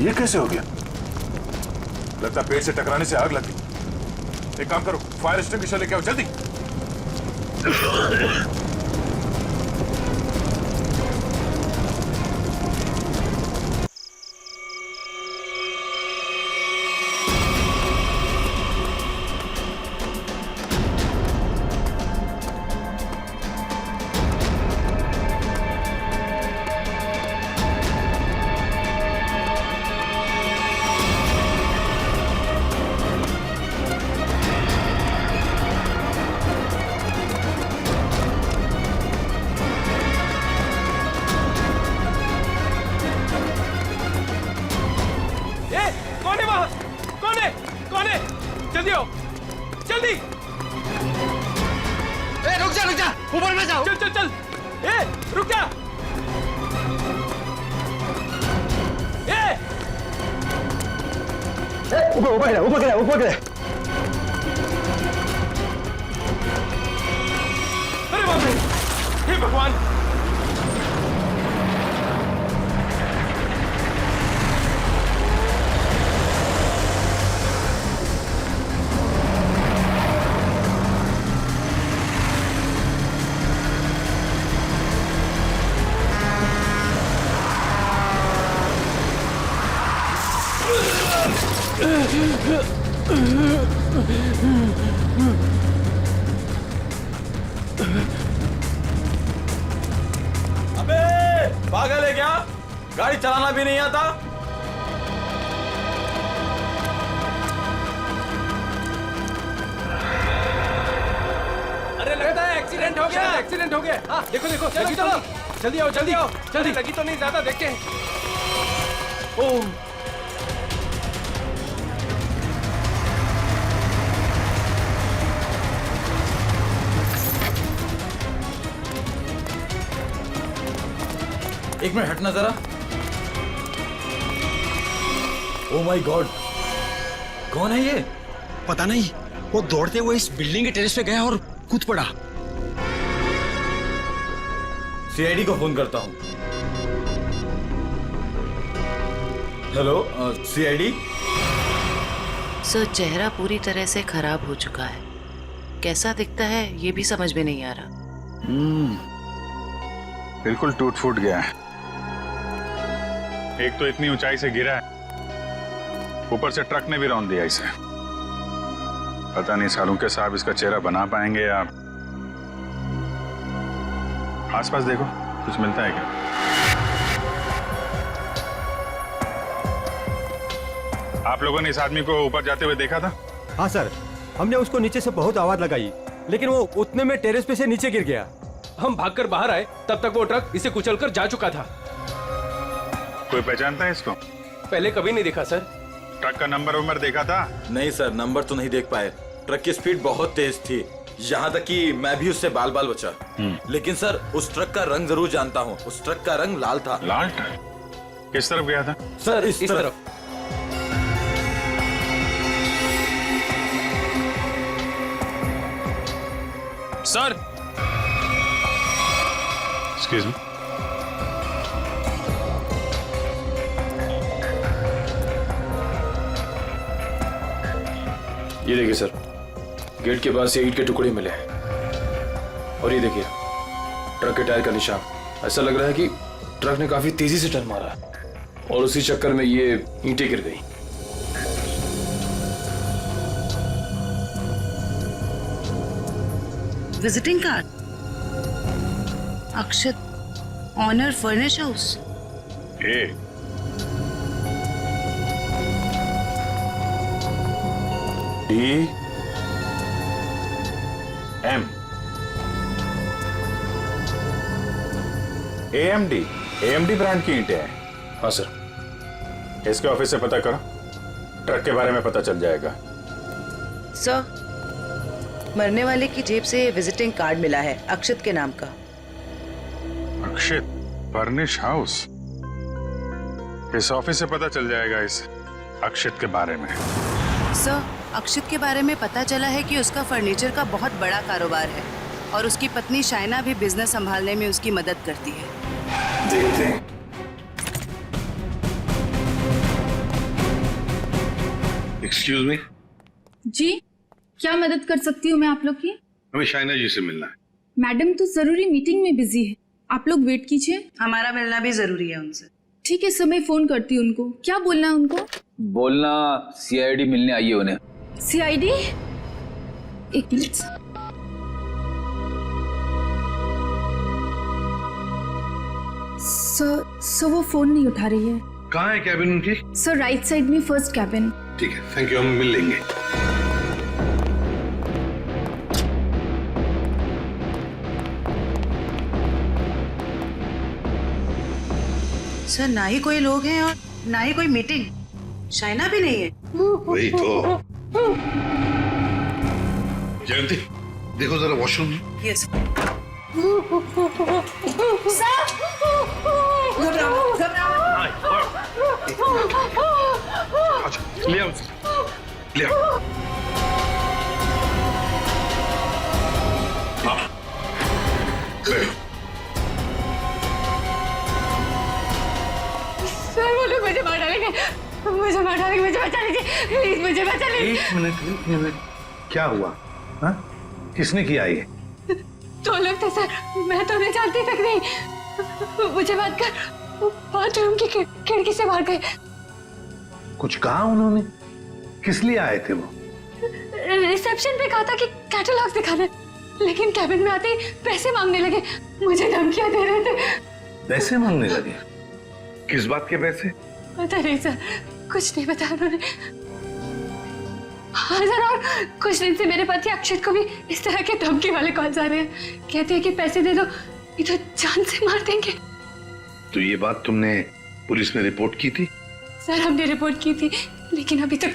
ये कैसे हो गया? लगता पेड़ से टकराने से आग लगी। एक काम करो, फायर एक्सटिंग्विशर लेके आओ जल्दी। जल्दी आओ, जल्दी। रुक जा, ऊपर में जाओ। चल चल चल, रुक जा। ऊपर गिरा। अरे बाप रे, हे भगवान। अबे पागल है क्या? गाड़ी चलाना भी नहीं आता? अरे लगता है एक्सीडेंट हो गया। एक्सीडेंट हो गया। हाँ देखो देखो, लगी तो नहीं। जल्दी आओ, जल्दी आओ, जल्दी। लगी तो नहीं, ज्यादा देखते हैं। ओह एक मिनट हटना जरा। ओह माय गॉड, कौन है ये? पता नहीं, वो दौड़ते हुए इस बिल्डिंग के टेरेस पे गया और कूद पड़ा। सीआईडी को फोन करता हूँ। Hello CID. सर, चेहरा पूरी तरह से खराब हो चुका है। कैसा दिखता है ये भी समझ में नहीं आ रहा। बिल्कुल टूट फूट गया है। एक तो इतनी ऊंचाई से गिरा है, ऊपर से ट्रक ने भी रौंद दिया इसे। पता नहीं सालू के साहब इसका चेहरा बना पाएंगे या। आसपास देखो, कुछ मिलता है क्या? आप लोगों ने इस आदमी को ऊपर जाते हुए देखा था? हाँ सर, हमने उसको नीचे से बहुत आवाज लगाई, लेकिन वो उतने में टेरेस पे से नीचे गिर गया। हम भागकर बाहर आए, तब तक वो ट्रक इसे कुचलकर जा चुका था। कोई पहचानता है इसको? पहले कभी नहीं देखा सर। ट्रक का नंबर देखा था? नहीं सर, नंबर तो नहीं देख पाए। ट्रक की स्पीड बहुत तेज थी, यहाँ तक कि मैं भी उससे बाल बाल बचा। लेकिन सर, उस ट्रक का रंग जरूर जानता हूँ। उस ट्रक का रंग लाल था। लाल ट्रक? किस तरफ गया था? सर इस तरफ। Sir excuse me. ये देखिए सर, गेट के पास से ईंट के टुकड़े मिले हैं। और ये देखिए ट्रक के टायर का निशान। ऐसा लग रहा है कि ट्रक ने काफी तेजी से टर्न मारा और उसी चक्कर में ये ईंटें गिर गई। Visiting card, Akshat, owner furnish house. DM AMD brand की ईंटें हैं। हाँ सर। इसके ऑफिस से पता करो, ट्रक के बारे में पता चल जाएगा। सर, मरने वाले की जेब से विजिटिंग कार्ड मिला है, अक्षत के नाम का। अक्षत फर्निश हाउस? इस ऑफिस से पता चल जाएगा इस अक्षत के बारे में। सर, अक्षत के बारे में पता चला है कि उसका फर्नीचर का बहुत बड़ा कारोबार है और उसकी पत्नी शाइना भी बिजनेस संभालने में उसकी मदद करती है। देखते हैं। एक्सक्यूज मी, जी, क्या मदद कर सकती हूँ मैं आप लोग की? हमें शाइना जी से मिलना है। मैडम तो जरूरी मीटिंग में बिजी है, आप लोग वेट कीजिए। हमारा मिलना भी जरूरी है उनसे। ठीक है सर, मैं फोन करती हूँ उनको। क्या बोलना है उनको? बोलना सीआईडी मिलने आई है उन्हें। सीआईडी? एक मिनट सर, वो फोन नहीं उठा रही है। कहाँ है कैबिन उनकी? सर राइट साइड में फर्स्ट कैबिन। ठीक है, थैंक यू, हम मिल लेंगे। सर ना ही कोई लोग हैं और ना ही कोई मीटिंग। शाइना भी नहीं है। वही तो। जयंती, देखो जरा वॉशरूम। यस। अच्छा, ले आओ, ले आओ। हाँ, बैठो। सर वो लोग मुझे मार डालेंगे, मुझे बचा लीजिए प्लीज, मुझे बचा लीजिए। एक मिनट, क्या हुआ? हाँ, किसने किया ये? दो लोग थे सर, मैं तो नहीं जानती तक नहीं। मुझे बात कर बाथरूम की खिड़की से मार गए। कुछ कहा उन्होंने? किस लिए आए थे वो? रिसेप्शन पे कहा था कि कैटलॉग दिखाने, लेकिन कैबिन में आते ही पैसे मांगने लगे। मुझे धमकियां दे रहे थे। पैसे मांगने लगे? किस बात के पैसे? पता नहीं सर, कुछ नहीं बताया उन्होंने। हाँ सर, और कुछ दिन से मेरे पति अक्षत को भी इस तरह के धमकी वाले कॉल्स आ रहे हैं। कहते हैं कि पैसे दे दो, ये तो जान से मार देंगे। तो ये बात तुमने पुलिस में रिपोर्ट की थी? सर हमने रिपोर्ट की थी, लेकिन अभी तक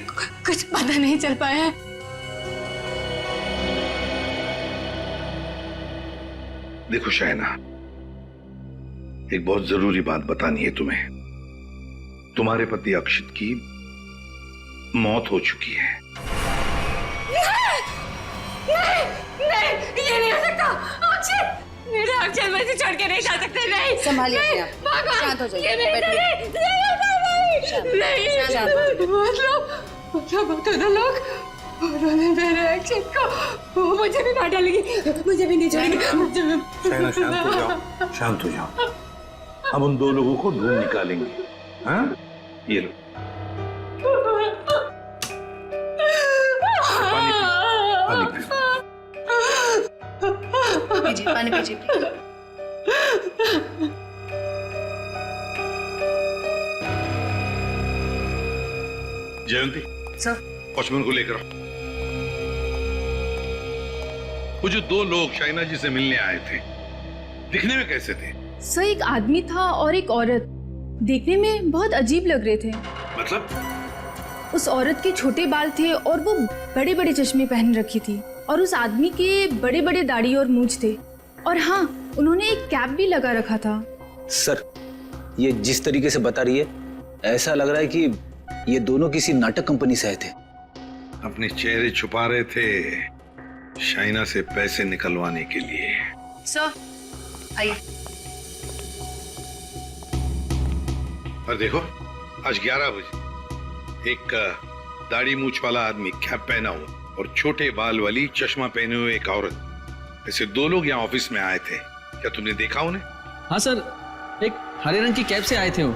कुछ पता नहीं चल पाया है। देखो शाइना, एक बहुत जरूरी बात बतानी है तुम्हें। तुम्हारे पति अक्षित की मौत हो चुकी है। नहीं, ये नहीं हो सकता। अक्षत, मेरा अक्षत मुझे छोड़ के नहीं जा सकते। नहीं, संभालिए अपने नहीं, आप को। भगवान, शांत हो जाइए, ये नहीं, बैठिए। नहीं, शांत हो। मतलब दोनों लोग, उन्होंने मेरे अक्षत को, वो मुझे भी मार डालेंगे, मुझे भी नहीं छोड़ेंगे, मुझे भी। शाइना शांत हो जाओ, शांत हो जाओ। अब उन दो लोगों को ढूंढ निकालेंगे। हाँ, ये लो पानी पियो। पीजिए, पानी पीजिए। जयंती, सर, वॉचमैन को लेकर आओ। वो जो दो लोग शाइना जी से मिलने आए थे, दिखने में कैसे थे? सर एक आदमी था और एक औरत, देखने में बहुत अजीब लग रहे थे। मतलब? उस औरत के छोटे बाल थे और वो बड़े बड़े चश्मे पहन रखी थी, और उस आदमी के बड़े बड़े दाढ़ी और मूंछ थे, और हाँ, उन्होंने एक कैप भी लगा रखा था। सर, ये जिस तरीके से बता रही है, ऐसा लग रहा है कि ये दोनों किसी नाटक कंपनी से आए थे। अपने चेहरे छुपा रहे थे शाइना से पैसे निकलवाने के लिए। सर आइए। और देखो, आज 11 बजे एक दाढ़ी मूछ वाला आदमी कैप पहना हुआ और छोटे बाल वाली चश्मा पहने हुए एक औरत, ऐसे दो लोग यहाँ ऑफिस में आए थे। क्या तुमने देखा उन्हें? हाँ सर, एक हरे रंग की कैब से आए थे वो।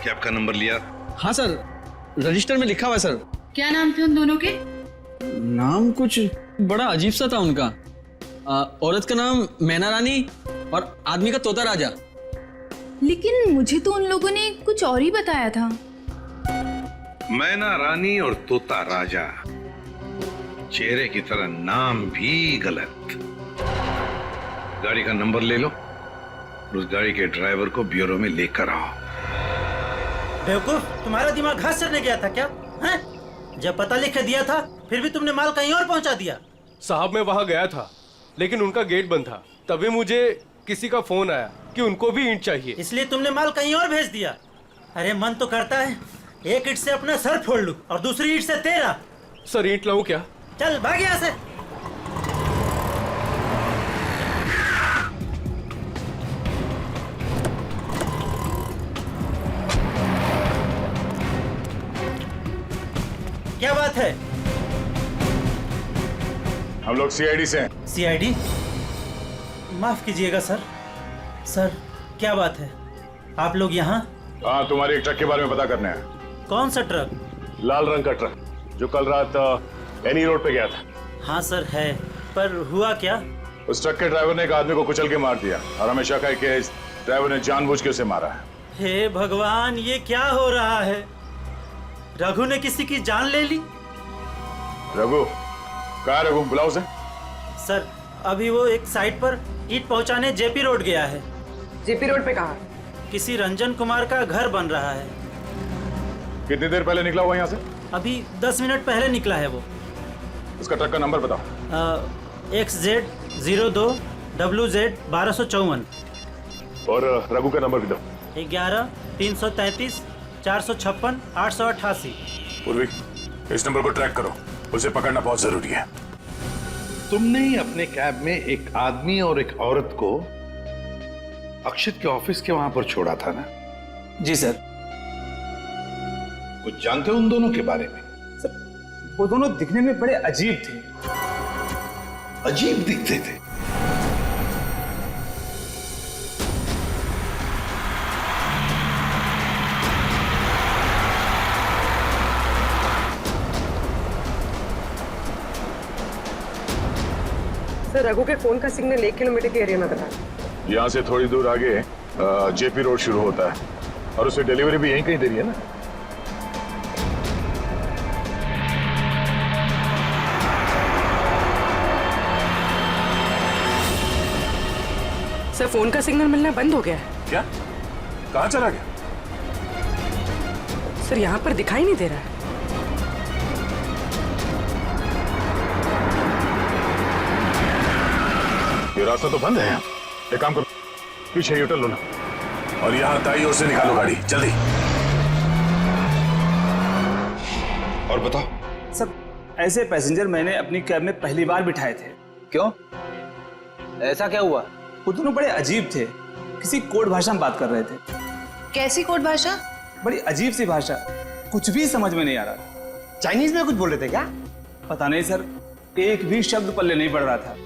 कैब का नंबर लिया? हाँ सर, रजिस्टर में लिखा हुआ है सर। क्या नाम थे उन दोनों के? नाम कुछ बड़ा अजीब सा था उनका। औरत का नाम मैना रानी और आदमी का तोता राजा। लेकिन मुझे तो उन लोगों ने कुछ और ही बताया था। मैना रानी और तोता राजा, चेहरे की तरह नाम भी गलत। गाड़ी का नंबर ले लो, उस गाड़ी के ड्राइवर को ब्यूरो में लेकर आओ। बेवकूफ, तुम्हारा दिमाग घास चढ़ने गया था क्या? हैं? जब पता लिख के दिया था, फिर भी तुमने माल कहीं और पहुंचा दिया। साहब मैं वहां गया था, लेकिन उनका गेट बंद था। तभी मुझे किसी का फोन आया कि उनको भी ईंट चाहिए, इसलिए तुमने माल कहीं और भेज दिया। अरे मन तो करता है एक ईंट से अपना सर फोड़ लूं और दूसरी ईंट से तेरा। सर ईंट लाऊं क्या? चल भाग यहाँ से। क्या बात है? हम लोग सीआईडी से हैं। सीआईडी? माफ कीजिएगा सर। सर क्या बात है, आप लोग यहाँ? हाँ, तुम्हारे एक ट्रक के बारे में पता करने हैं। कौन सा ट्रक? लाल रंग का ट्रक जो कल रात एनी रोड पे गया था। हाँ सर है, पर हुआ क्या? उस ट्रक के ड्राइवर ने एक आदमी को कुचल के मार दिया और हमें शक है कि इस ड्राइवर ने जानबूझ के उसे मारा है। हे भगवान, ये क्या हो रहा है? रघु ने किसी की जान ले ली? रघु? कहाँ है रघु? बुलाओ उसे। सर अभी वो एक साइट पर ईंट पहुंचाने जेपी रोड गया है। जेपी रोड पे कहाँ? किसी रंजन कुमार का घर बन रहा है। कितनी देर पहले निकला हुआ यहाँ से? अभी 10 मिनट पहले निकला है वो। उसका ट्रक का नंबर बताओ। XZ02 WZ 1254। और रघु का नंबर भी दो। 11 333 456 888। पूर्वी, इस नंबर को ट्रैक करो, उसे पकड़ना बहुत जरूरी है। तुमने ही अपने कैब में एक आदमी और एक औरत को अक्षित के ऑफिस के वहां पर छोड़ा था ना? जी सर। कुछ जानते हो उन दोनों के बारे में? सर वो दोनों दिखने में बड़े अजीब थे। अजीब दिखते थे? सर रघु के फोन का सिग्नल 1 किलोमीटर के एरिया में बता। यहाँ से थोड़ी दूर आगे जेपी रोड शुरू होता है और उसे डिलीवरी भी यहीं कहीं दे रही है ना। सर फोन का सिग्नल मिलना बंद हो गया है। क्या? कहाँ चला गया? सर यहाँ पर दिखाई नहीं दे रहा है। ये रास्ता तो बंद है। एक काम करो, पीछे यूटर्न लो ना और यहाँ दाईं ओर से निकालो गाड़ी, जल्दी। और बताओ। सब ऐसे पैसेंजर मैंने अपनी कैब में पहली बार बिठाए थे। क्यों? ऐसा क्या हुआ? वो दोनों बड़े अजीब थे, किसी कोड भाषा में बात कर रहे थे। कैसी कोड भाषा? बड़ी अजीब सी भाषा, कुछ भी समझ में नहीं आ रहा। चाइनीज में कुछ बोल रहे थे क्या? पता नहीं सर, एक भी शब्द पल्ले नहीं पड़ रहा था।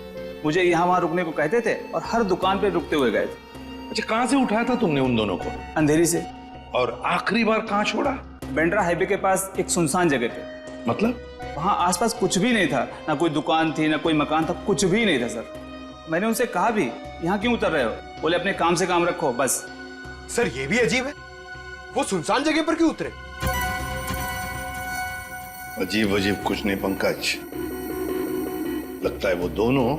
मुझे यहाँ वहाँ रुकने को कहते थे और हर दुकान पे रुकते हुए गए थे। अच्छा, कहाँ से उठाया था तुमने उन दोनों को? अंधेरी से। और आखिरी बार कहाँ छोड़ा? बेंड्रा हाईवे के पास एक सुनसान जगह पे। मतलब? वहाँ आसपास कुछ भी नहीं था, ना कोई दुकान थी ना कोई मकान था, कुछ भी नहीं था सर। मैंने उनसे कहा भी, यहाँ क्यों उतर रहे हो? बोले अपने काम से काम रखो बस। सर ये भी अजीब है, वो सुनसान जगह पर क्यों उतरे? अजीब अजीब कुछ नहीं पंकज, लगता है वो दोनों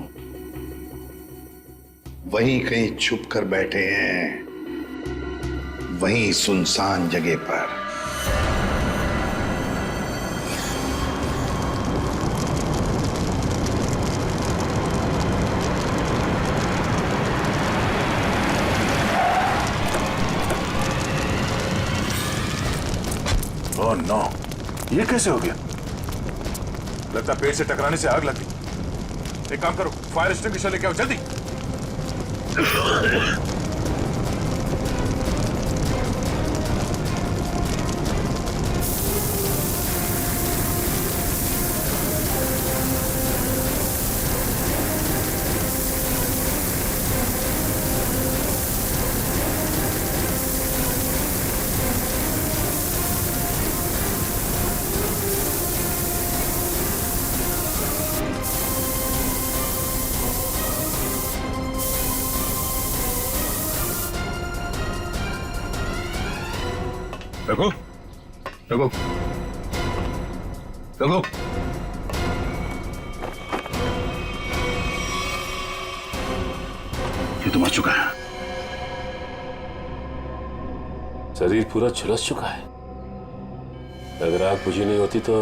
वहीं कहीं छुप कर बैठे हैं, वहीं सुनसान जगह पर। ओह नो, ये कैसे हो गया? लगता पेड़ से टकराने से आग लग गई। एक काम करो, फायर एक्सटिंग्विशर लेके आओ जल्दी। रघु, रघु, रघु, ये तो मर चुका है। शरीर पूरा झुलस चुका है। अगर आग बुझी नहीं होती तो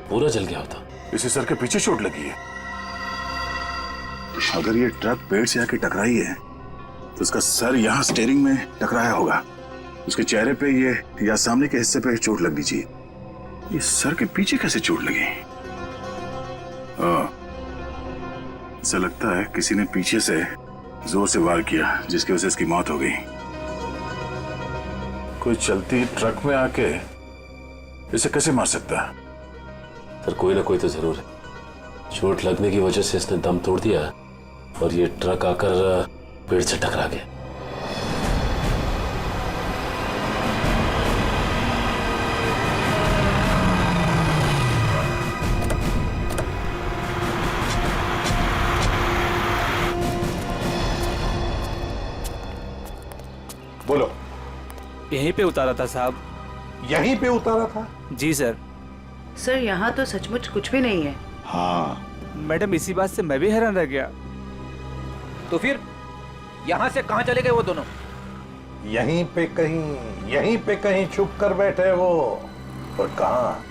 पूरा जल गया होता। इसे सर के पीछे चोट लगी है। अगर ये ट्रक पेड़ से आके टकराई है तो उसका सर यहाँ स्टीयरिंग में टकराया होगा। उसके चेहरे पे ये या सामने के हिस्से पे चोट लगनी चाहिए। ये सर के पीछे कैसे चोट लगी? ऐसा लगता है किसी ने पीछे से जोर से वार किया जिसकी वजह से इसकी मौत हो गई। कोई चलती ट्रक में आके इसे कैसे मार सकता है? सर कोई ना कोई तो जरूर है। चोट लगने की वजह से इसने दम तोड़ दिया और ये ट्रक आकर पेड़ से टकरा गया। बोलो। यहीं पे उतारा था साहब। यहीं पे उतारा था? जी सर। सर यहाँ तो सचमुच कुछ भी नहीं है। हाँ मैडम इसी बात से मैं भी हैरान रह गया। तो फिर यहाँ से कहाँ चले गए वो दोनों? यहीं पे कहीं छुप कर बैठे वो। और कहाँ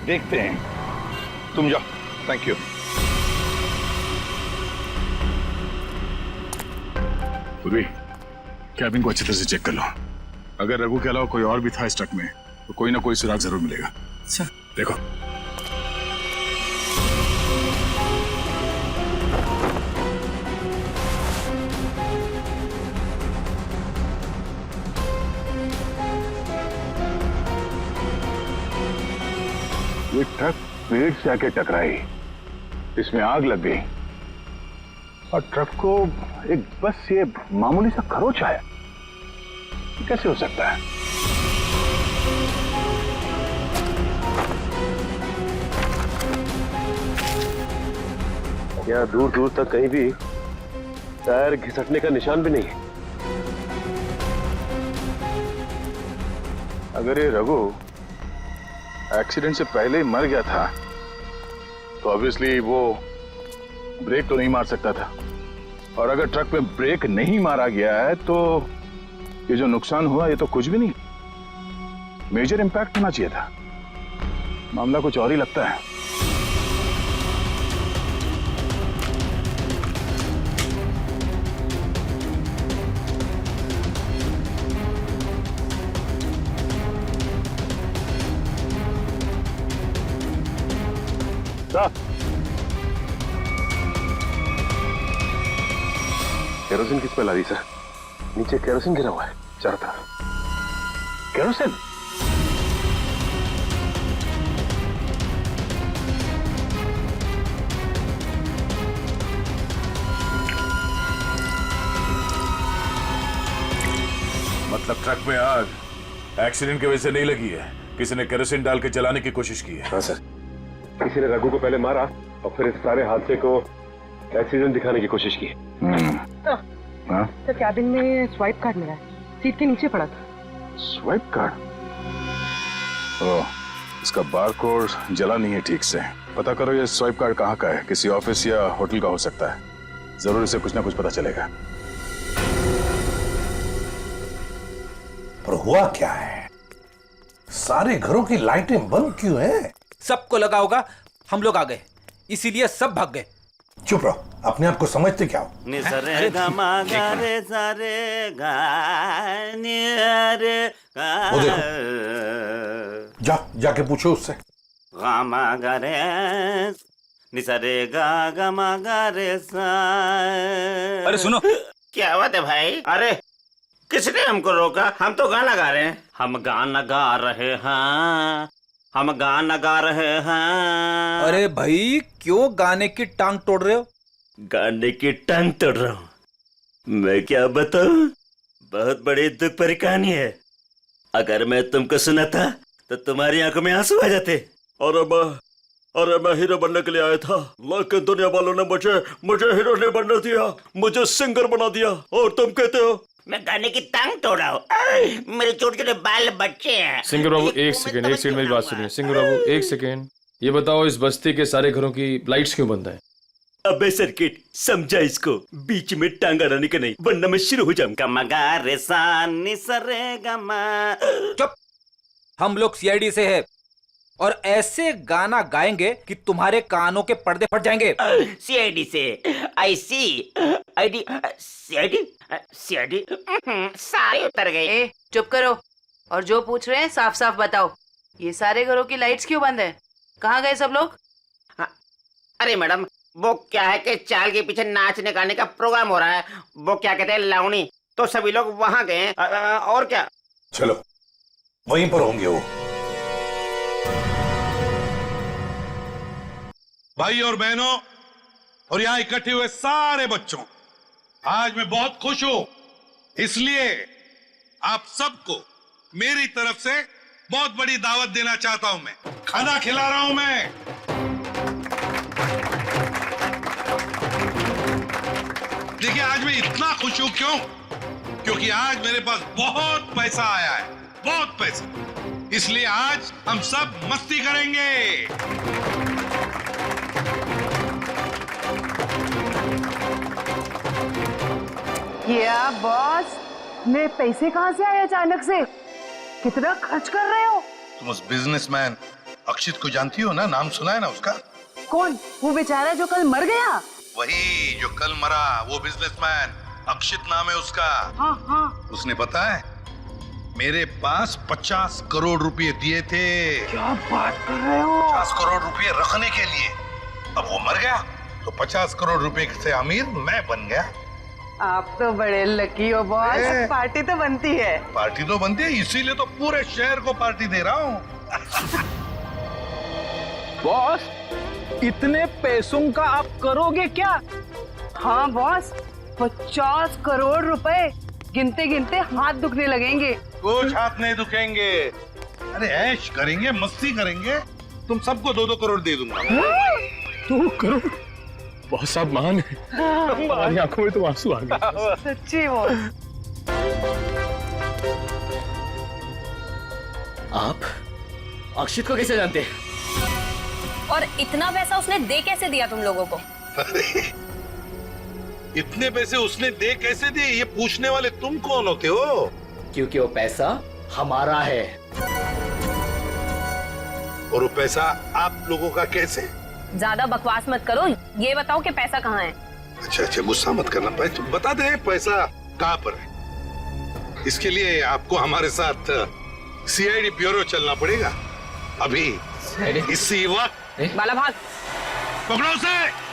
देखते हैं। तुम जाओ। Thank you. पूर्वी, कैबिन को अच्छी तरह से चेक कर लो। अगर रघु के अलावा कोई और भी था इस ट्रक में तो कोई ना कोई सुराग जरूर मिलेगा। अच्छा देखो। ये ट्रक पेड़ से आके टकराई, इसमें आग लग गई और ट्रक को एक बस ये मामूली सा खरोच आया। कैसे हो सकता है? यहाँ दूर दूर तक कहीं भी टायर घिसटने का निशान भी नहीं है। अगर ये रघु एक्सीडेंट से पहले ही मर गया था तो ऑब्वियसली वो ब्रेक तो नहीं मार सकता था, और अगर ट्रक में ब्रेक नहीं मारा गया है तो ये जो नुकसान हुआ ये तो कुछ भी नहीं, मेजर इंपैक्ट होना चाहिए था। मामला कुछ और ही लगता है। केरोसिन किस पे ला दी सर? नीचे केरोसिन गिरा हुआ है चारों तरफ। केरोसिन? मतलब ट्रक में आग एक्सीडेंट की वजह से नहीं लगी है, किसी ने केरोसिन डाल के जलाने की कोशिश की है। हाँ सर, किसी ने रघु को पहले मारा और फिर इस सारे हादसे को एक्सीडेंट दिखाने की कोशिश की। तो कैबिन में स्वाइप कार्ड मिला है, सीट के नीचे पड़ा था। Swipe card? ओह, इसका बारकोड जला नहीं है ठीक से। पता करो ये स्वाइप कार्ड कहाँ का है, किसी ऑफिस या होटल का हो सकता है। जरूर इसे कुछ ना कुछ पता चलेगा। पर हुआ क्या है? सारे घरों की लाइटें बंद क्यों हैं? सबको लगा होगा हम लोग आ गए, इसीलिए सब भाग गए। चुप रहो, अपने आप को समझते क्या हो? वो देखो, जाके पूछो उससे। अरे सुनो, क्या बात है भाई? अरे किसने हमको रोका? हम तो गाना गा रहे हैं। हम गाना गा रहे हैं, हम गाना गा रहे हैं। अरे भाई क्यों गाने की टांग तोड़ रहे हो? गाने की टांग तोड़ रहा हूँ? मैं क्या बताऊं, बहुत बड़ी दुख भरी कहानी है। अगर मैं तुमको सुनाता तो तुम्हारी आंखों में आंसू आ जाते। अरे मैं हीरो बनने के लिए आया था, लेकिन दुनिया वालों ने मुझे हीरो नहीं बनने दिया, मुझे सिंगर बना दिया। और तुम कहते हो मैं गाने की टांग तोड़ रहा हूँ? मेरे छोटे छोटे बाल बच्चे हैं। सिंगर बाबू एक सेकंड मेरी बात सुनिए। सिंगर बाबू एक सेकंड, ये बताओ इस बस्ती के सारे घरों की लाइट्स क्यों बंद है? अबे सर्किट, समझा इसको, बीच में टांग अड़ाने का नहीं, वरना मैं शुरू हो जाऊंगा। मगा रे सा नि सा रे गा मा। चुप, हम लोग सीआईडी से है और ऐसे गाना गाएंगे कि तुम्हारे कानों के पर्दे फट जाएंगे। सीआईडी से? आई सी आईडी सीआईडी सीआईडी सारे उतर गए। ए, चुप करो और जो पूछ रहे हैं साफ साफ बताओ। ये सारे घरों की लाइट्स क्यों बंद है? कहाँ गए सब लोग? अरे मैडम, वो क्या है कि चाल के पीछे नाचने गाने का प्रोग्राम हो रहा है, वो क्या कहते हैं लावणी, तो सभी लोग वहां गए। और क्या? चलो वहीं पर होंगे वो। भाई और बहनों और यहाँ इकट्ठे हुए सारे बच्चों, आज मैं बहुत खुश हूं, इसलिए आप सबको मेरी तरफ से बहुत बड़ी दावत देना चाहता हूं। मैं खाना खिला रहा हूं मैं। देखिए आज मैं इतना खुश हूं क्यों? क्योंकि आज मेरे पास बहुत पैसा आया है, बहुत पैसा। इसलिए आज हम सब मस्ती करेंगे। क्या बॉस, मेरे पैसे कहाँ से आए अचानक से? कितना खर्च कर रहे हो? तुम उस बिजनेसमैन अक्षित को जानती हो ना? नाम सुना है ना उसका? कौन? वो बेचारा जो कल मर गया? वही जो कल मरा, वो बिजनेसमैन अक्षित नाम है उसका। हाँ हाँ। उसने पता है मेरे पास 50 करोड़ रुपए दिए थे। क्या बात कर रहे हो? 50 करोड़ रुपए रखने के लिए। अब वो मर गया तो 50 करोड़ रुपए से अमीर मैं बन गया। आप तो बड़े लकी हो बॉस। पार्टी तो बनती है। पार्टी तो बनती है, इसीलिए तो पूरे शहर को पार्टी दे रहा हूँ। बॉस, इतने पैसों का आप करोगे क्या? हाँ बॉस, 50 करोड़ रुपए गिनते गिनते हाथ दुखने लगेंगे। कुछ हाथ नहीं दुखेंगे। अरे ऐश करेंगे, मस्ती करेंगे। तुम सबको 2-2 करोड़ दे दूंगा। 2 करोड़? बहुत साहब महान है। हमारी आंखों में तो आंसू आ गए। सच्ची बॉस। आप अक्षित को कैसे जानते हैं? और इतना पैसा उसने दे कैसे दिया तुम लोगों को? इतने पैसे उसने दे कैसे दिए, ये पूछने वाले तुम कौन होते हो? क्योंकि वो पैसा हमारा है। और वो पैसा आप लोगों का कैसे? ज्यादा बकवास मत करो, ये बताओ कि पैसा कहाँ है? अच्छा, गुस्सा मत करना। बता दे पैसा कहाँ पर है। इसके लिए आपको हमारे साथ सीआईडी ब्यूरो चलना पड़ेगा। अभी इसी वक्त। बाला भाग। पकड़ो उसे।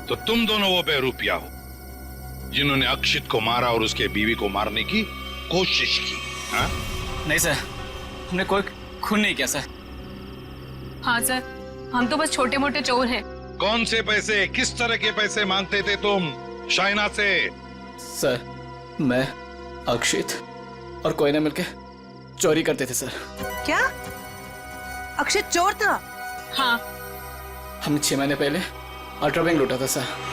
तो तुम दोनों वो बेरूपिया हो जिन्होंने अक्षित को मारा और उसके बीवी को मारने की कोशिश की। हाँ? नहीं सर, हमने कोई खून नहीं किया सर। हाँ सर, हम तो बस छोटे मोटे चोर हैं। कौन से पैसे, किस तरह के पैसे मांगते थे तुम शाइना से? सर, मैं अक्षित और कोयना मिलके चोरी करते थे सर। क्या अक्षित चोर था? हाँ। हमने 6 महीने पहले अल्ट्रा बैंक लूटा था सर।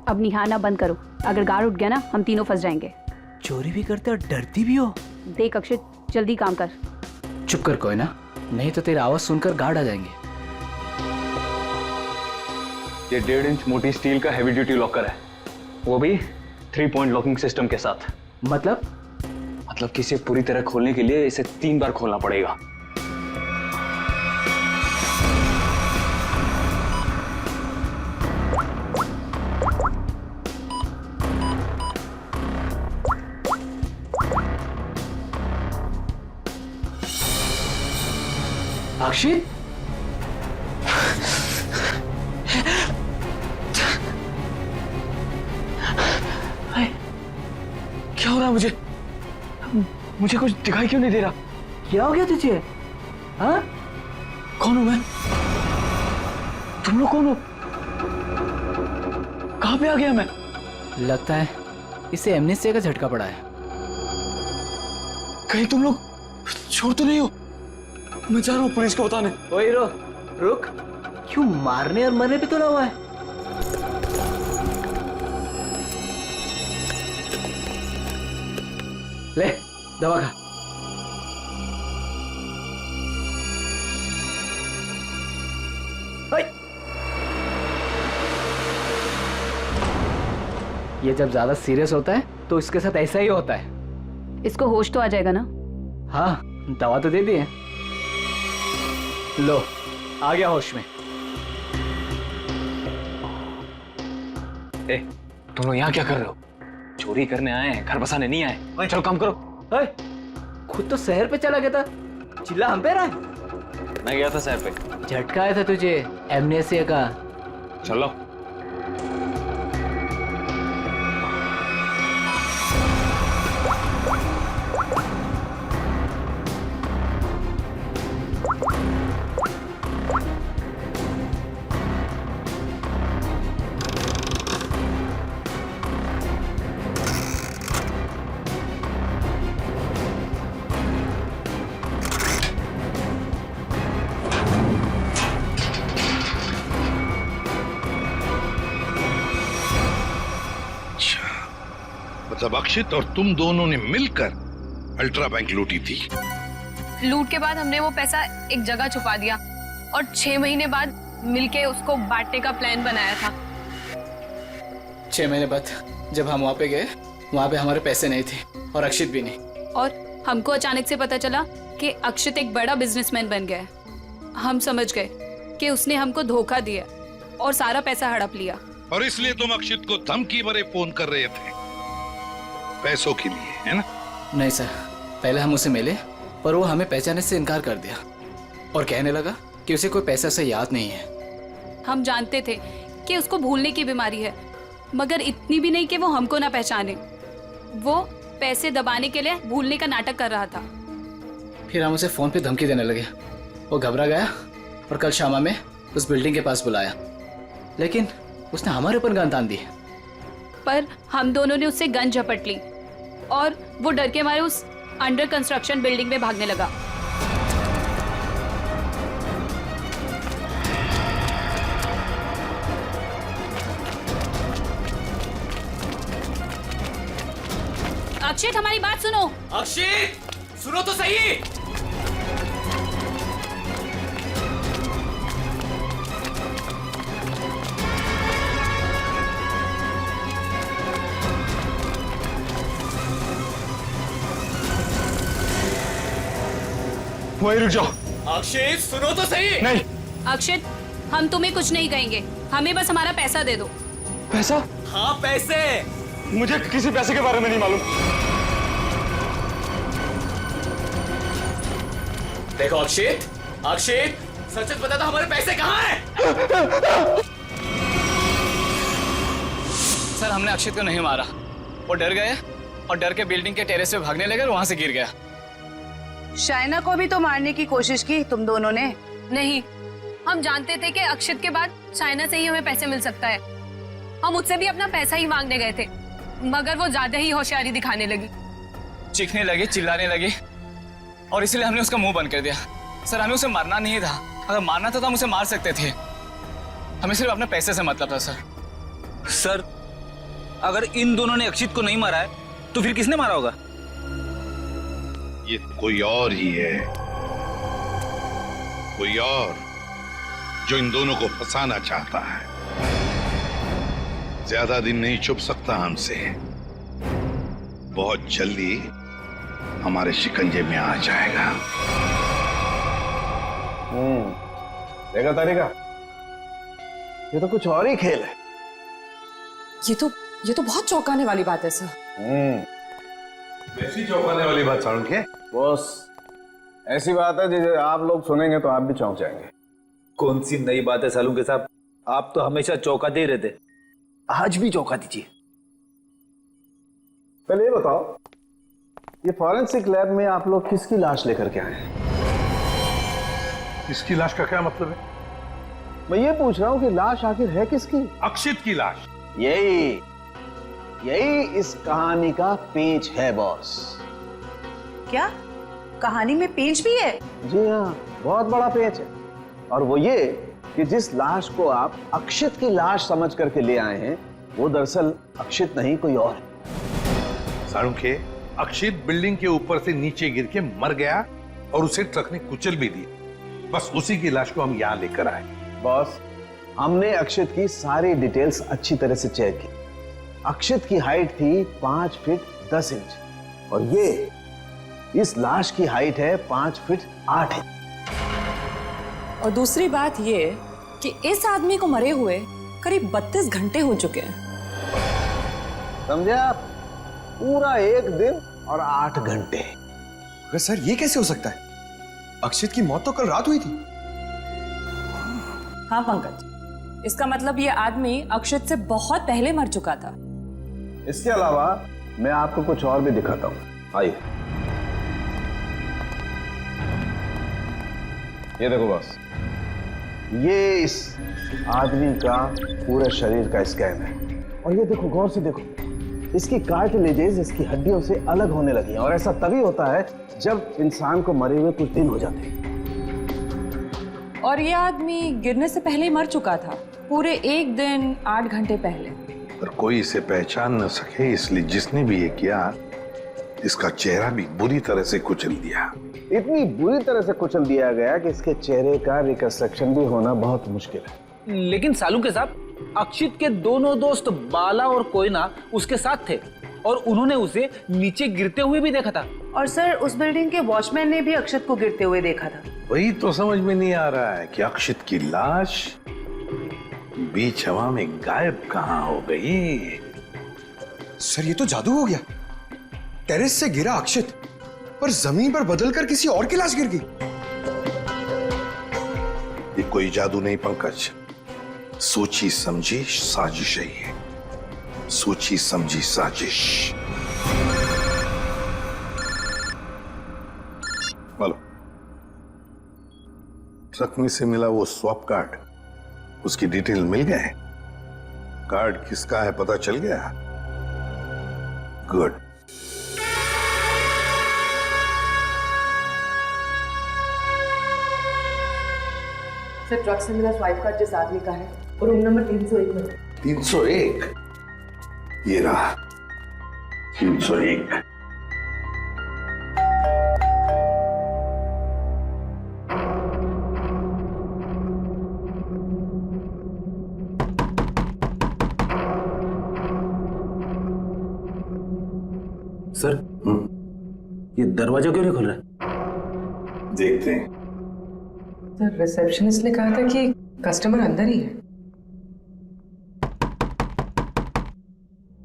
अब निहारना बंद करो, अगर गार्ड उठ गया ना हम तीनों फंस जाएंगे। चोरी भी करते और डरती भी हो। देख अक्षित, जल्दी काम कर। चुप कर कोयना, नहीं तो तेरी आवाज सुनकर गार्ड आ जाएंगे। ये 1.5 इंच मोटी स्टील का हैवी ड्यूटी लॉकर है, वो भी 3 पॉइंट लॉकिंग सिस्टम के साथ। मतलब कि इसे पूरी तरह खोलने के लिए इसे 3 बार खोलना पड़ेगा। अक्षित, क्या हो रहा है मुझे कुछ दिखाई क्यों नहीं दे रहा? क्या हो गया तुझे? हाँ? कौन हूं मैं? तुम लोग कौन हो? कहां पे आ गया मैं? लगता है इसे एमनेस्टिया का झटका पड़ा है। कहीं तुम लोग छोड़ तो नहीं हो? मैं जा रहा हूँ पुलिस को बताने। ओए रुक, क्यों मारने और मरने पे तुला हुआ है? ले दवा खा। ये जब ज्यादा सीरियस होता है तो इसके साथ ऐसा ही होता है। इसको होश तो आ जाएगा ना? हाँ, दवा तो दे दी है। लो, आ गया होश में। ए, तुम लोग यहाँ क्या कर रहे हो? चोरी करने आए हैं, घर बसाने नहीं आए। चलो काम करो। खुद तो शहर पे चला गया था, चिल्ला हम पे रहा है। मैं गया था शहर पे। झटका आया था तुझे एमनेस्टिया का। चलो। मतलब अक्षित और तुम दोनों ने मिलकर अल्ट्रा बैंक लूटी थी। लूट के बाद हमने वो पैसा एक जगह छुपा दिया और 6 महीने बाद मिलके उसको बांटने का प्लान बनाया था। 6 महीने बाद जब हम वहाँ पे गए, वहाँ पे हमारे पैसे नहीं थे और अक्षित भी नहीं। और हमको अचानक से पता चला कि अक्षित एक बड़ा बिजनेसमैन बन गया है। हम समझ गए कि उसने हमको धोखा दिया और सारा पैसा हड़प लिया। और इसलिए तुम अक्षित को धमकी भरे फोन कर रहे थे पैसों के लिए, है ना? नहीं सर, पहले हम उसे मिले पर वो हमें पहचानने से इनकार कर दिया और कहने लगा कि उसे कोई पैसा से याद नहीं है। हम जानते थे कि उसको भूलने की बीमारी है, मगर इतनी भी नहीं कि वो हमको ना पहचाने। वो पैसे दबाने के लिए भूलने का नाटक कर रहा था। फिर हम उसे फोन पे धमकी देने लगे। वो घबरा गया और कल शामा में उस बिल्डिंग के पास बुलाया, लेकिन उसने हमारे ऊपर गन तान दी। पर हम दोनों ने उससे गन झपट ली और वो डर के मारे उस अंडर कंस्ट्रक्शन बिल्डिंग में भागने लगा। अक्षित, हमारी बात सुनो। अक्षित, सुनो तो सही। वहीं रुक जाओ। अक्षित, सुनो तो सही। नहीं। अक्षित, हम तुम्हें कुछ नहीं कहेंगे, हमें बस हमारा पैसा दे दो। पैसा? हाँ, पैसे। मुझे किसी पैसे के बारे में नहीं मालूम। देखो अक्षित, सच सच बता दो, हमारे पैसे कहाँ हैं? सर, हमने अक्षित को नहीं मारा। वो डर गए और डर के बिल्डिंग के टेरेस पे भागने लगे और वहां से गिर गया। शाइना को भी तो मारने की कोशिश की तुम दोनों ने। नहीं, हम जानते थे कि अक्षित के बाद शाइना से ही हमें पैसे मिल सकता है। हम उससे भी अपना पैसा ही मांगने गए थे, मगर वो ज्यादा ही होशियारी दिखाने लगी। चीखने लगी, चिल्लाने लगी और इसलिए हमने उसका मुंह बंद कर दिया। सर, हमें उसे मारना नहीं था। अगर मारना था तो हम उसे मार सकते थे। हमें सिर्फ अपने पैसे से मतलब था। सर, अगर इन दोनों ने अक्षित को नहीं मारा है तो फिर किसने मारा होगा? ये कोई और ही है। कोई और जो इन दोनों को फंसाना चाहता है। ज्यादा दिन नहीं छुप सकता हमसे, बहुत जल्दी हमारे शिकंजे में आ जाएगा। देखा तारिका, ये तो कुछ और ही खेल है। ये तो बहुत चौंकाने वाली बात है सर। ऐसी चौंकाने वाली बात सारुण के? बॉस, ऐसी बात है जिसे आप लोग सुनेंगे तो आप भी चौंक जाएंगे। कौन सी नई बात है सालू के साहब? आप तो हमेशा चौंकाते ही रहते, आज भी चौंका दीजिए। पहले ये बताओ, ये फॉरेंसिक लैब में आप लोग किसकी लाश लेकर के आए हैं? इसकी लाश का क्या मतलब है? मैं ये पूछ रहा हूं कि लाश आखिर है किसकी? अक्षित की लाश। यही इस कहानी का पेंच है बॉस। क्या कहानी में पेंच भी है? जी हाँ, बहुत बड़ा पेंच है। और वो ये कि जिस लाश को आप अक्षित की लाश समझ करके ले आए हैं, वो दरअसल अक्षित नहीं, कोई और है। सारुण के, अक्षित बिल्डिंग के ऊपर से नीचे गिर के मर गया और उसे ट्रक ने कुचल भी दिया। बस उसी की लाश को हम यहाँ लेकर आए। बॉस, हमने अक्षित की सारी डिटेल्स अच्छी तरह से चेक की। अक्षित की हाइट थी 5 फीट 10 इंच और ये इस लाश की हाइट है 5 फीट 8 इंच। और दूसरी बात ये कि इस आदमी को मरे हुए करीब 32 घंटे हो चुके हैं। समझे आप? पूरा 1 दिन और 8 घंटे। अगर सर ये कैसे हो सकता है? अक्षित की मौत तो कल रात हुई थी। हाँ पंकज, इसका मतलब ये आदमी अक्षित से बहुत पहले मर चुका था। इसके अलावा मैं आपको कुछ और भी दिखाता हूं। आइए, ये देखो बॉस, ये इस आदमी का पूरे शरीर का स्कैन है। और ये देखो, गौर से देखो, इसकी कार्टिलेजेस इसकी हड्डियों से अलग होने लगी हैं। और ऐसा तभी होता है जब इंसान को मरे हुए कुछ दिन हो जाते हैं। और ये आदमी गिरने से पहले ही मर चुका था, पूरे 1 दिन 8 घंटे पहले। पर कोई इसे पहचान न सके, इसलिए जिसने भी ये किया, इसका चेहरा भी बुरी तरह से कुचल दिया। इतनी बुरी तरह से कुचल दिया गया कि इसके चेहरे का रिकंस्ट्रक्शन भी होना बहुत मुश्किल है। लेकिन सालू के साहब, अक्षित के दोनों दोस्त बाला और कोयना उसके साथ थे और उन्होंने उसे नीचे गिरते हुए भी देखा था। और सर, उस बिल्डिंग के वॉचमैन ने भी अक्षित को गिरते हुए देखा था। वही तो समझ में नहीं आ रहा है कि अक्षित की लाश बीच हवा में गायब कहां हो गई। सर, ये तो जादू हो गया। टेरेस से गिरा अक्षित, पर जमीन पर बदलकर किसी और की लाश गिर गई। ये कोई जादू नहीं पंकज, सोची समझी साजिश है ये। सोची समझी साजिश। बोलो, ट्रक में से मिला वो स्वैप कार्ड, उसकी डिटेल मिल गए? कार्ड किसका है पता चल गया? गुड। सर, ट्रक से मिला स्वाइप कार्ड जिस आदमी का है, और रूम नंबर 301 में। 301? ये रहा 301। सर, ये दरवाजा क्यों नहीं खुल रहा? देखते हैं। सर, रिसेप्शनिस्ट ने कहा था कि कस्टमर अंदर ही है।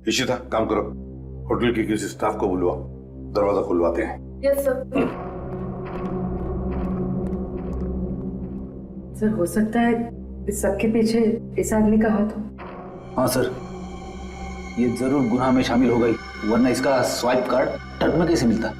इशिता, काम करो, होटल के किसी स्टाफ को बुलवाओ, दरवाजा खुलवाते हैं। Yes sir. सर, हो सकता है इस सब के पीछे इस आदमी का हाथ हो। हाँ सर, ये जरूर गुनाह में शामिल हो गई, वरना इसका स्वाइप कार्ड ट्रक में कैसे मिलता?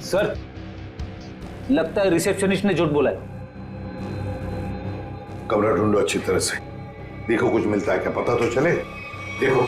सर, लगता है रिसेप्शनिस्ट ने झूठ बोला है। कमरा ढूंढो अच्छी तरह से, देखो कुछ मिलता है क्या, पता तो चले। देखो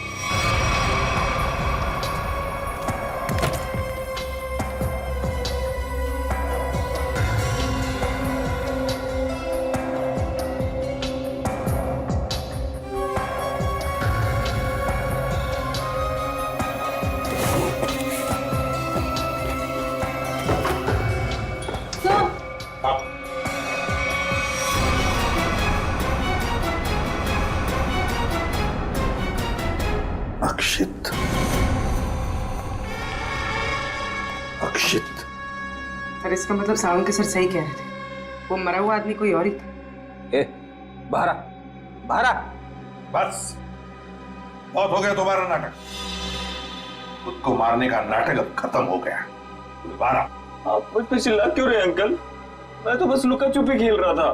अक्षित, अक्षित। सर इसका मतलब सावंत के सर सही कह रहे थे, वो मरा हुआ आदमी कोई और ही था। ए बाहर बाहर। बस बहुत हो गया तुम्हारा नाटक। खुद को मारने का नाटक अब खत्म हो गया। बारह आप मुझ पे चिल्ला क्यों रहे अंकल? मैं तो बस लुका छुपी खेल रहा था।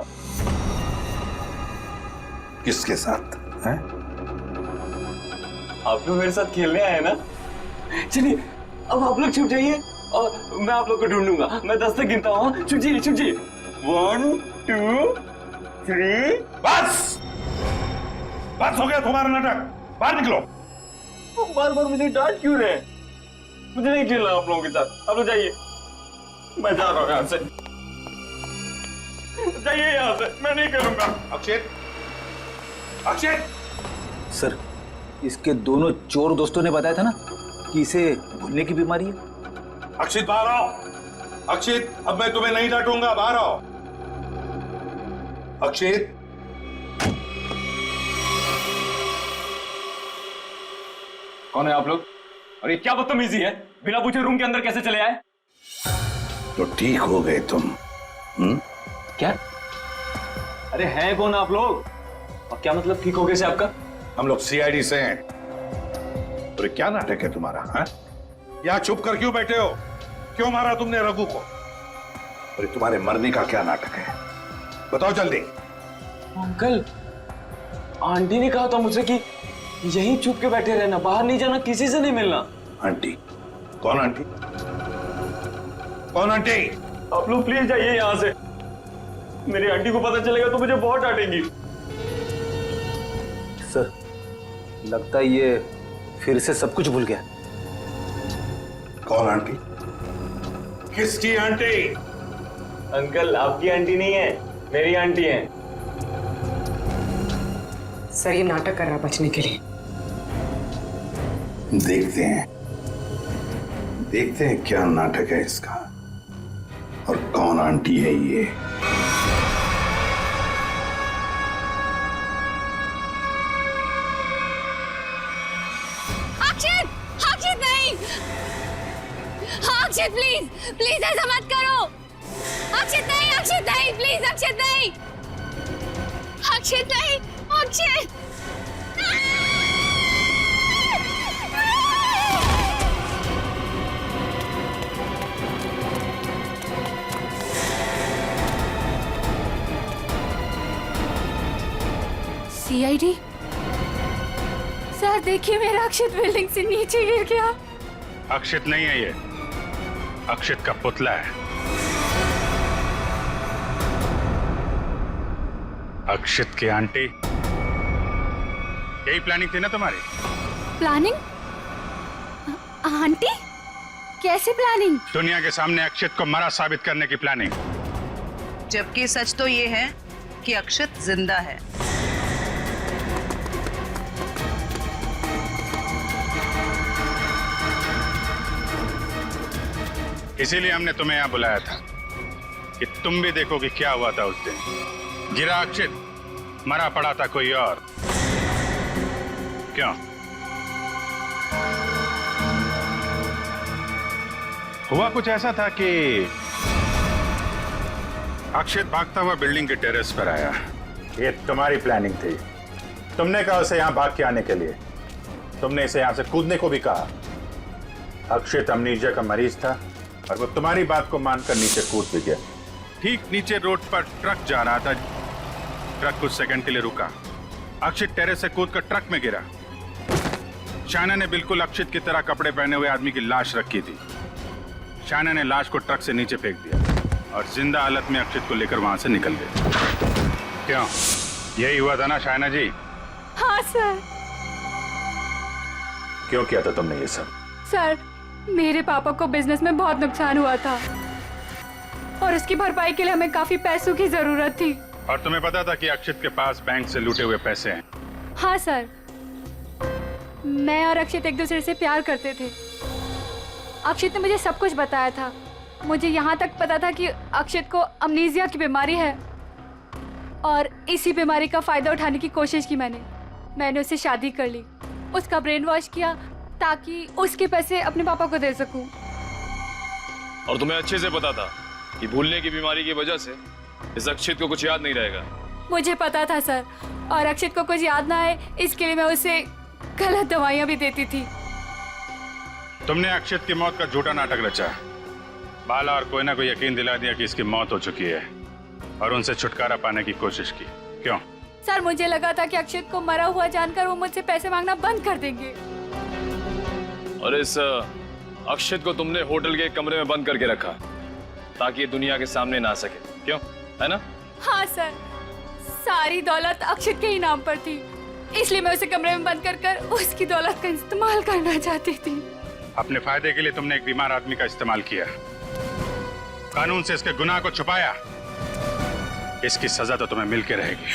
किसके साथ हैं? आप लोग मेरे साथ खेलने आए ना? चलिए अब आप लोग छुप जाइए और मैं आप लोग को ढूंढूंगा। मैं 10 तक गिनता हूँ। छुप जाइए, छुप जाइए। 1 2 3। बस बस हो गया तुम्हारा नाटक, बाहर निकलो। बार बार मुझे डांट क्यों रहे? मुझे नहीं खेलना आप लोगों के साथ। आप लोग जाइए, मैं जा रहा हूँ यहाँ से। जाइए यहाँ से, मैं नहीं करूंगा। अक्षित, अक्षित। सर इसके दोनों चोर दोस्तों ने बताया था ना कि इसे भूलने की बीमारी है। अक्षित बाहर आओ। अक्षित, अब मैं तुम्हें नहीं डांटूंगा, बाहर आओ। अक्षित, कौन है आप लोग? और ये क्या बदतमीजी है? बिना पूछे रूम के अंदर कैसे चले आए? तो ठीक हो गए तुम। क्या? अरे हैं कौन आप लोग? और क्या मतलब ठीक हो गए से आपका? हम लोग सीआईडी से हैं। और क्या नाटक है तुम्हारा? हाँ? यहाँ चुप कर क्यों बैठे हो? क्यों मारा तुमने रघु को? और तुम्हारे मरने का क्या नाटक है? बताओ जल्दी। अंकल, आंटी ने कहा था मुझसे कि यहीं चुप के बैठे रहना, बाहर नहीं जाना, किसी से नहीं मिलना। आंटी? कौन आंटी? कौन आंटी? आप लोग प्लीज जाइए यहाँ से। मेरी आंटी को पता चलेगा तो मुझे बहुत डांटेंगी। सर लगता है ये फिर से सब कुछ भूल गया। कौन आंटी? किसकी आंटी? अंकल आपकी आंटी नहीं है, मेरी आंटी है। सर ये नाटक कर रहा बचने के लिए। देखते हैं क्या नाटक है इसका और कौन आंटी है ये। अक्षित, अक्षित नहीं। अक्षित प्लीज, प्लीज ऐसा मत करो। अक्षित नहीं, अक्षित नहीं, प्लीज अक्षित नहीं, अक्षित नहीं, अक्षित। सीआईडी सर देखिए, मेरा अक्षित बिल्डिंग से नीचे गिर गया। अक्षित नहीं है ये, अक्षित का पुतला है। अक्षित की आंटी, यही प्लानिंग थी ना तुम्हारी? प्लानिंग? आंटी? कैसे प्लानिंग? दुनिया के सामने अक्षित को मरा साबित करने की प्लानिंग। जबकि सच तो ये है कि अक्षित जिंदा है। इसीलिए हमने तुम्हें यहाँ बुलाया था कि तुम भी देखो कि क्या हुआ था उस दिन। गिरा अक्षित, मरा पड़ा था कोई और। क्यों? हुआ कुछ ऐसा था कि अक्षित भागता हुआ बिल्डिंग के टेरेस पर आया। ये तुम्हारी प्लानिंग थी। तुमने कहा उसे यहाँ भाग के आने के लिए। तुमने इसे यहाँ से कूदने को भी कहा। अक्षित अमनीजिया का मरीज था और वो तुम्हारी बात को मानकर नीचे कूद भी गया। ठीक नीचे रोड पर ट्रक जा रहा था। ट्रक कुछ सेकंड के लिए रुका। अक्षित टेरेस से कूदकर ट्रक में गिरा। शायना ने बिल्कुल अक्षित की तरह कपड़े पहने हुए आदमी की लाश रखी थी। शायना ने लाश को ट्रक से नीचे फेंक दिया और जिंदा हालत में अक्षित को लेकर वहां से निकल गए। क्यों? यही हुआ था ना शायना जी? हाँ सर। क्यों किया था तुमने ये सब? सर, मेरे पापा को बिजनेस में बहुत नुकसान हुआ था और उसकी भरपाई के लिए हमें काफी पैसों की जरूरत थी। और तुम्हें पता था कि अक्षित के पास बैंक से लूटे हुए पैसे हैं? हाँ सर, मैं और अक्षित एक दूसरे से प्यार करते थे। अक्षित ने मुझे सब कुछ बताया था। मुझे यहाँ तक पता था कि अक्षित को अमनीजिया की बीमारी है और इसी बीमारी का फायदा उठाने की कोशिश की मैंने उससे शादी कर ली, उसका ब्रेन वॉश किया ताकि उसके पैसे अपने पापा को दे सकूं। और तुम्हें अच्छे से पता था कि भूलने की बीमारी की वजह से इस अक्षित को कुछ याद नहीं रहेगा। मुझे पता था सर, और अक्षित को कुछ याद ना आए इसके लिए मैं उसे गलत दवाइयां भी देती थी। तुमने अक्षित की मौत का झूठा नाटक रचा। बाला और कोयना को यकीन दिला दिया कि इसकी मौत हो चुकी है और उनसे छुटकारा पाने की कोशिश की। क्यों? सर, मुझे लगा था कि अक्षित को मरा हुआ जानकर वो मुझसे पैसे मांगना बंद कर देंगे। और इस अक्षित को तुमने होटल के एक कमरे में बंद करके रखा ताकि ये दुनिया के सामने ना आ सके, क्यों? है ना? हाँ सर, सारी दौलत अक्षित के ही नाम पर थी, इसलिए मैं उसे कमरे में बंद कर उसकी दौलत का इस्तेमाल करना चाहती थी। अपने फायदे के लिए तुमने एक बीमार आदमी का इस्तेमाल किया, कानून से इसके गुनाह को छुपाया। इसकी सजा तो तुम्हें मिलके रहेगी।